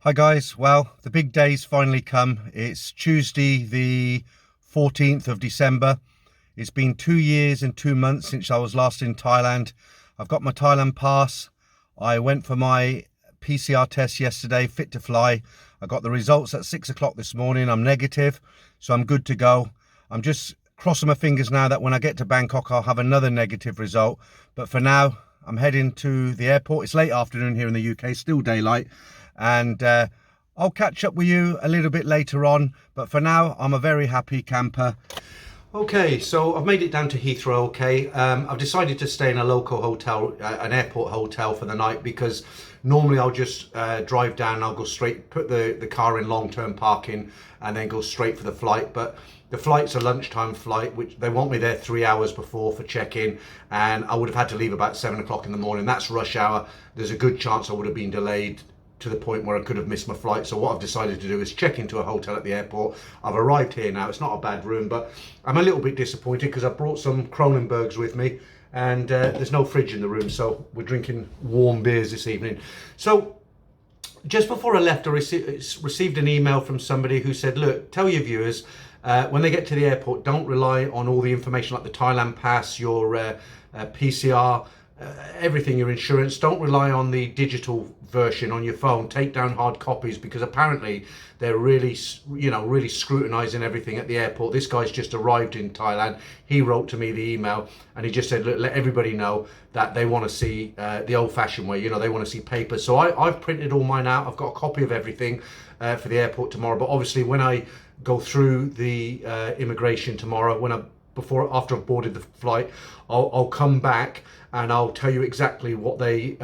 Hi guys, well, the big day's finally come. It's Tuesday the 14th of December. It's been 2 years and 2 months since I was last in Thailand. I've got my Thailand pass. I went for my PCR test yesterday, fit to fly. I got the results at 6 o'clock this morning. I'm negative, so I'm good to go. I'm just crossing my fingers now that when I get to Bangkok, I'll have another negative result. But for now, I'm heading to the airport. It's late afternoon here in the UK, still daylight. And I'll catch up with you a little bit later on, but for now I'm a very happy camper. Okay, so I've made it down to Heathrow. Okay, I've decided to stay in a local hotel, an airport hotel for the night, because normally I'll just drive down, I'll go straight, put the car in long-term parking and then go straight for the flight. But the flight's a lunchtime flight, which they want me there 3 hours before for check-in, and I would have had to leave about 7 o'clock in the morning. That's rush hour. There's a good chance I would have been delayed to the point where I could have missed my flight. So what I've decided to do is check into a hotel at the airport. I've arrived here now. It's not a bad room, but I'm a little bit disappointed because I brought some Kronenbergs with me, and there's no fridge in the room, so we're drinking warm beers this evening. So just before I left, I received an email from somebody who said, look, tell your viewers, when they get to the airport, don't rely on all the information like the Thailand pass, your PCR, everything, your insurance. Don't rely on the digital version on your phone. Take down hard copies, because apparently they're really scrutinizing everything at the airport. This guy's just arrived in Thailand. He wrote to me the email and he just said, look, let everybody know that they want to see the old-fashioned way. They want to see papers. So I've printed all mine out. I've got a copy of everything for the airport tomorrow. But obviously when I go through the immigration tomorrow, after I've boarded the flight, I'll come back and I'll tell you exactly what they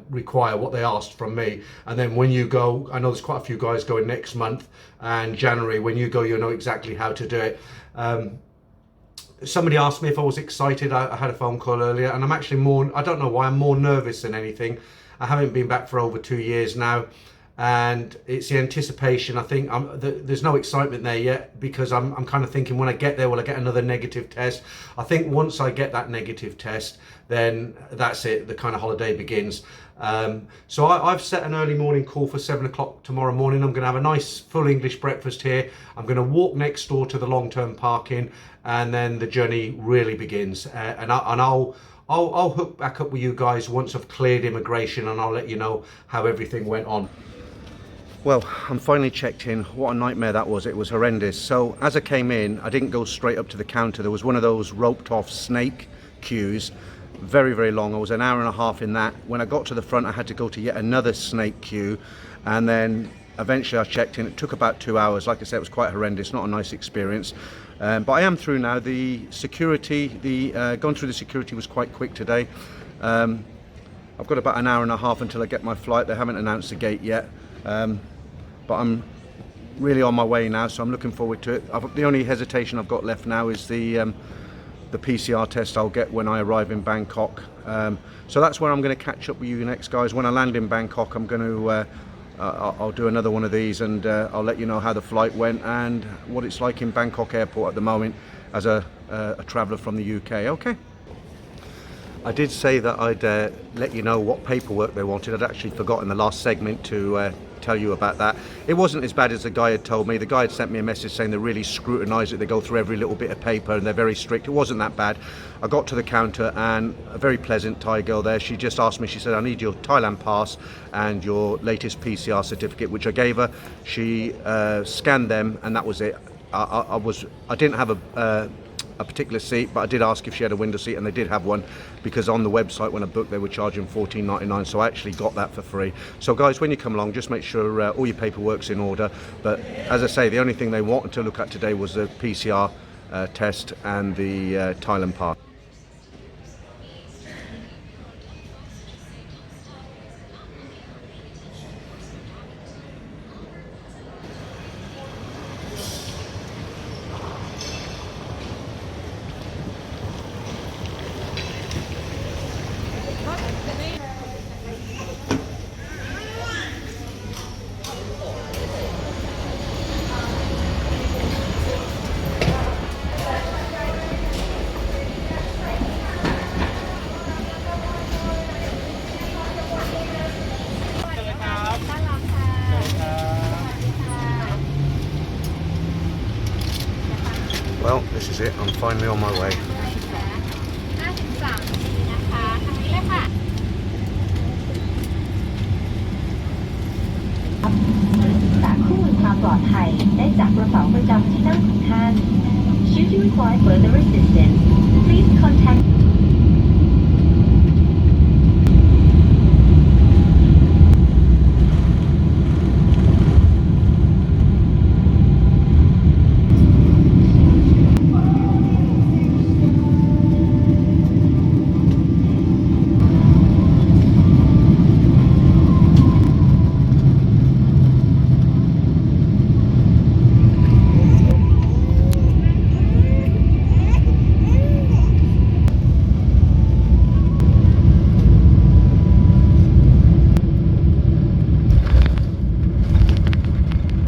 require, what they asked from me. And then when you go, I know there's quite a few guys going next month and January, when you go, you'll know exactly how to do it. Somebody asked me if I was excited. I had a phone call earlier, and I'm actually I don't know why, I'm more nervous than anything. I haven't been back for over 2 years now, and it's the anticipation. I think there's no excitement there yet, because I'm kind of thinking, when I get there, will I get another negative test? I think once I get that negative test, then that's it, the kind of holiday begins. So I've set an early morning call for 7 o'clock tomorrow morning. I'm going to have a nice full English breakfast here. I'm going to walk next door to the long-term parking, and then the journey really begins. And I'll hook back up with you guys once I've cleared immigration, and I'll let you know how everything went on. Well, I'm finally checked in. What a nightmare that was. It was horrendous. So as I came in, I didn't go straight up to the counter. There was one of those roped off snake queues, very, very long. I was an hour and a half in that. When I got to the front, I had to go to yet another snake queue, and then eventually I checked in. It took about 2 hours. Like I said, it was quite horrendous, not a nice experience. But I am through now. The security, going through the security was quite quick today. I've got about an hour and a half until I get my flight. They haven't announced the gate yet. But I'm really on my way now, so I'm looking forward to it. The only hesitation I've got left now is the PCR test I'll get when I arrive in Bangkok. So that's where I'm going to catch up with you next, guys. When I land in Bangkok, I'm going to I'll do another one of these, and I'll let you know how the flight went and what it's like in Bangkok airport at the moment as a traveller from the UK. Okay. I did say that I'd let you know what paperwork they wanted. I'd actually forgotten in the last segment to tell you about that. It wasn't as bad as the guy had told me. The guy had sent me a message saying they really scrutinise it. They go through every little bit of paper and they're very strict. It wasn't that bad. I got to the counter, and a very pleasant Thai girl there, she just asked me, she said, I need your Thailand pass and your latest PCR certificate, which I gave her. She scanned them, and that was it. I didn't have a particular seat, but I did ask if she had a window seat, and they did have one, because on the website when I booked they were charging $14.99, so I actually got that for free. So guys, when you come along, just make sure all your paperwork's in order. But as I say, the only thing they wanted to look at today was the PCR test and the Thailand pass. is it. I'm finally on my way. 53 นาทีนะคะทางนี้เลยค่ะ ศึกษาข้อมูลความปลอดภัยได้จากกระเป๋าประจำที่นั่งของท่าน Should you require further assistance, please contact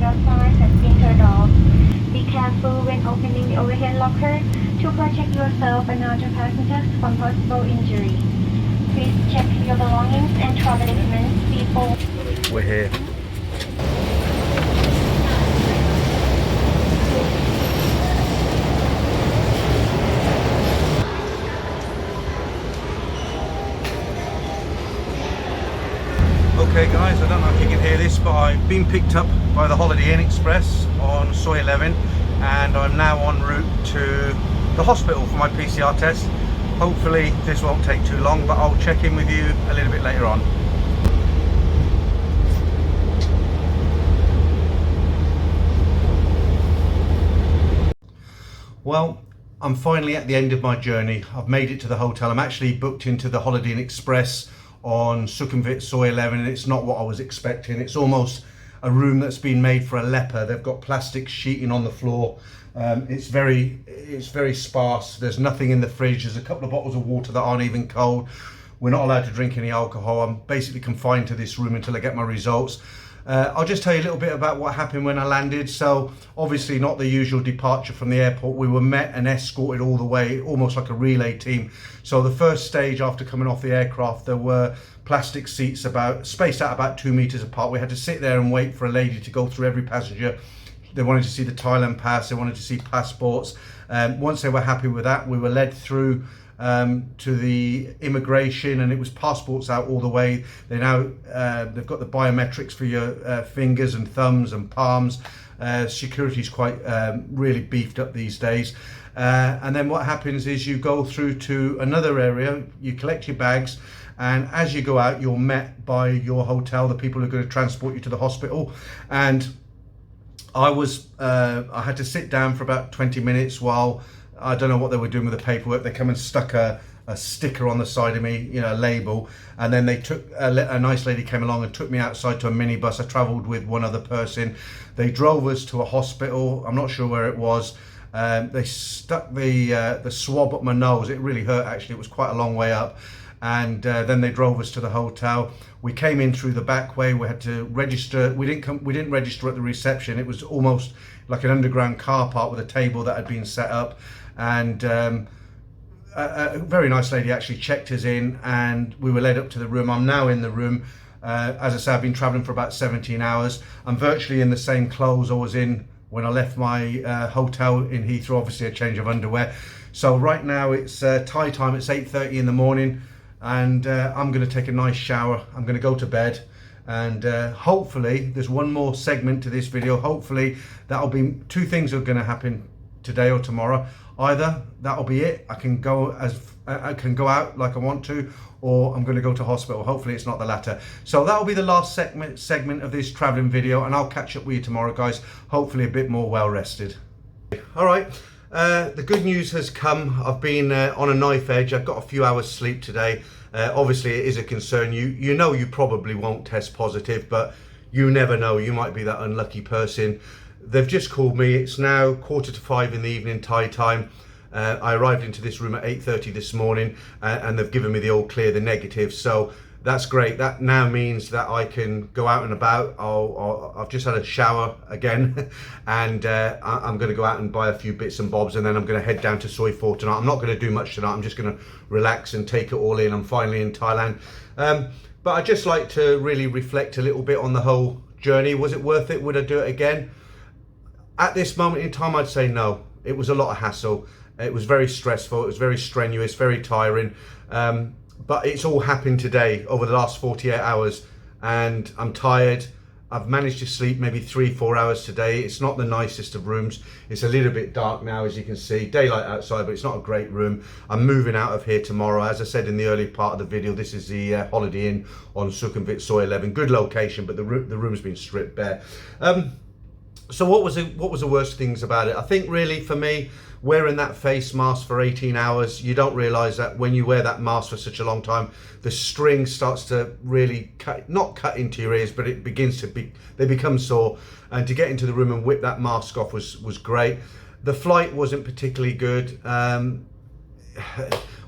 Your signs has been turned off. Be careful when opening the overhead locker to protect yourself and other passengers from possible injury. Please check your belongings and travel documents before. We're here. Okay guys, I don't know if you can hear this, but I've been picked up by the Holiday Inn Express on Soy 11 and I'm now en route to the hospital for my PCR test. Hopefully this won't take too long, but I'll check in with you a little bit later on. Well, I'm finally at the end of my journey. I've made it to the hotel. I'm actually booked into the Holiday Inn Express on Sukhumvit Soy 11 and it's not what I was expecting. It's almost a room that's been made for a leper. They've got plastic sheeting on the floor. It's very sparse. There's nothing in the fridge. There's a couple of bottles of water that aren't even cold. We're not allowed to drink any alcohol. I'm basically confined to this room until I get my results. I'll just tell you a little bit about what happened when I landed. So obviously not the usual departure from the airport. We were met and escorted all the way, almost like a relay team. So the first stage after coming off the aircraft, there were plastic seats spaced out about 2 meters apart. We had to sit there and wait for a lady to go through every passenger. They wanted to see the Thailand pass, they wanted to see passports. Once they were happy with that, we were led through to the immigration and it was passports out all the way. They've got the biometrics for your fingers and thumbs and palms. Security's quite really beefed up these days. And then what happens is you go through to another area, you collect your bags, and as you go out you're met by your hotel, the people who are going to transport you to the hospital. And I had to sit down for about 20 minutes while I don't know what they were doing with the paperwork. They come and stuck a sticker on the side of me, you know, a label, and then they took a nice lady came along and took me outside to a minibus. I travelled with one other person. They drove us to a hospital. I'm not sure where it was. They stuck the swab up my nose. It really hurt actually. It was quite a long way up. And then they drove us to the hotel. We came in through the back way. We had to register. We didn't register at the reception. It was almost like an underground car park with a table that had been set up. And a very nice lady actually checked us in and we were led up to the room. I'm now in the room. As I say, I've been traveling for about 17 hours. I'm virtually in the same clothes I was in when I left my hotel in Heathrow, obviously a change of underwear. So right now it's Thai time, it's 8:30 in the morning and I'm going to take a nice shower. I'm going to go to bed and hopefully there's one more segment to this video. Hopefully that'll be two things are going to happen today or tomorrow. Either that'll be it, I can go out like I want to, or I'm going to go to hospital. Hopefully it's not the latter. So that'll be the last segment of this traveling video and I'll catch up with you tomorrow guys, hopefully a bit more well rested. All right, the good news has come. I've been on a knife edge. I've got a few hours sleep today. Obviously it is a concern. You know you probably won't test positive, but you never know, you might be that unlucky person. They've just called me. It's now 4:45 in the evening Thai time. I arrived into this room at 8:30 this morning and they've given me the all clear, the negative. So that's great. That now means that I can go out and about. I've just had a shower again and I'm going to go out and buy a few bits and bobs and then I'm going to head down to Soi 4 tonight. I'm not going to do much tonight. I'm just going to relax and take it all in. I'm finally in Thailand. But I'd just like to really reflect a little bit on the whole journey. Was it worth it? Would I do it again? At this moment in time, I'd say no. it was a lot of hassle. It was very stressful. It was very strenuous, very tiring. But it's all happened today over the last 48 hours, and I'm tired. I've managed to sleep maybe 3-4 hours today. It's not the nicest of rooms. It's a little bit dark now, as you can see. Daylight outside, but it's not a great room. I'm moving out of here tomorrow. As I said in the early part of the video, this is the Holiday Inn on Sukhumvit, Soy 11. Good location, but the room's been stripped bare. So what was the worst things about it? I think really for me, wearing that face mask for 18 hours, you don't realise that when you wear that mask for such a long time, the string starts to really not cut into your ears, but it begins to they become sore. And to get into the room and whip that mask off was great. The flight wasn't particularly good.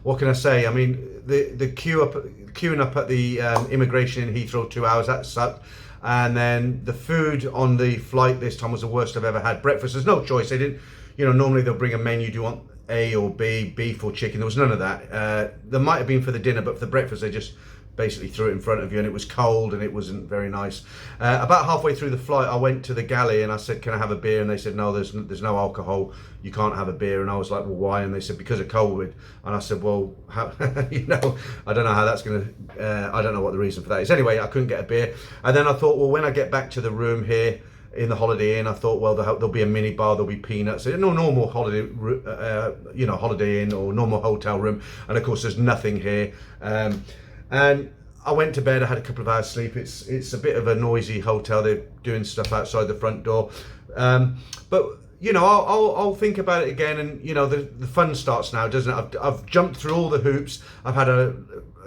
What can I say? I mean, the queuing up at the immigration in Heathrow 2 hours, that sucked. And then the food on the flight this time was the worst I've ever had. Breakfast, there's no choice. They didn't, normally they'll bring a menu. Do you want A or B, beef or chicken? There was none of that. There might have been for the dinner, but for the breakfast, they just basically threw it in front of you, and it was cold and it wasn't very nice. About halfway through the flight, I went to the galley and I said, can I have a beer? And they said, no, there's no alcohol. You can't have a beer. And I was like, well, why? And they said, because of COVID. And I said, well, how, I don't know how that's going to, I don't know what the reason for that is. Anyway, I couldn't get a beer. And then I thought, well, when I get back to the room here in the Holiday Inn, I thought, well, there'll be a mini bar, there'll be peanuts. No normal holiday, Holiday Inn or normal hotel room. And of course, there's nothing here. And I went to bed. I had a couple of hours sleep. It's a bit of a noisy hotel. They're doing stuff outside the front door. But I'll think about it again, and the fun starts now, doesn't it? I've jumped through all the hoops. I've had a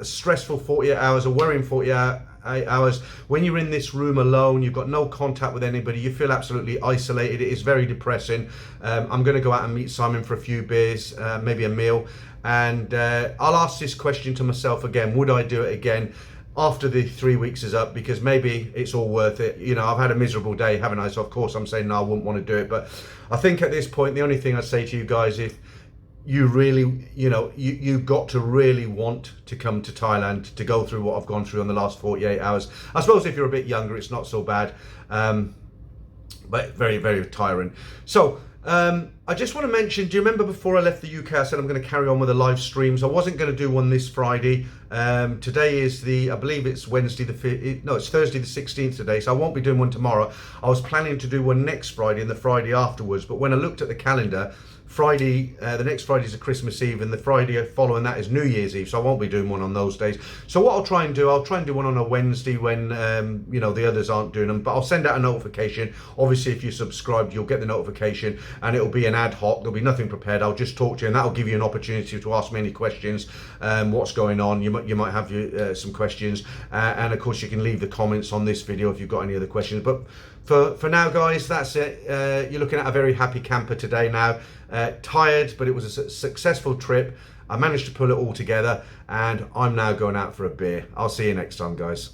stressful 48 hours, a worrying 48 hours. When you're in this room alone, you've got no contact with anybody. You feel absolutely isolated. It is very depressing. I'm going to go out and meet Simon for a few beers, maybe a meal. And I'll ask this question to myself again. Would I do it again after the 3 weeks is up? Because maybe it's all worth it. I've had a miserable day, haven't I? So of course I'm saying no, I wouldn't want to do it. But I think at this point, the only thing I'd say to you guys, if you really, you've got to really want to come to Thailand to go through what I've gone through in the last 48 hours. I suppose if you're a bit younger, it's not so bad. But very, very tiring. So, I just want to mention, do you remember before I left the UK, I said I'm going to carry on with the live streams. I wasn't going to do one this Friday. Today is I believe it's Wednesday, it's Thursday the 16th today, so I won't be doing one tomorrow. I was planning to do one next Friday and the Friday afterwards, but when I looked at the calendar, the next Friday is a Christmas Eve, and the Friday following that is New Year's Eve, so I won't be doing one on those days. So what I'll try and do one on a Wednesday when the others aren't doing them, but I'll send out a notification. Obviously, if you're subscribed, you'll get the notification, and it'll be an ad hoc. There'll be nothing prepared. I'll just talk to you, and that'll give you an opportunity to ask me any questions. What's going on? You might have some questions, and of course you can leave the comments on this video if you've got any other questions. But for now, guys, that's it. You're looking at a very happy camper today now. Tired, but it was a successful trip. I managed to pull it all together, and I'm now going out for a beer. I'll see you next time, guys.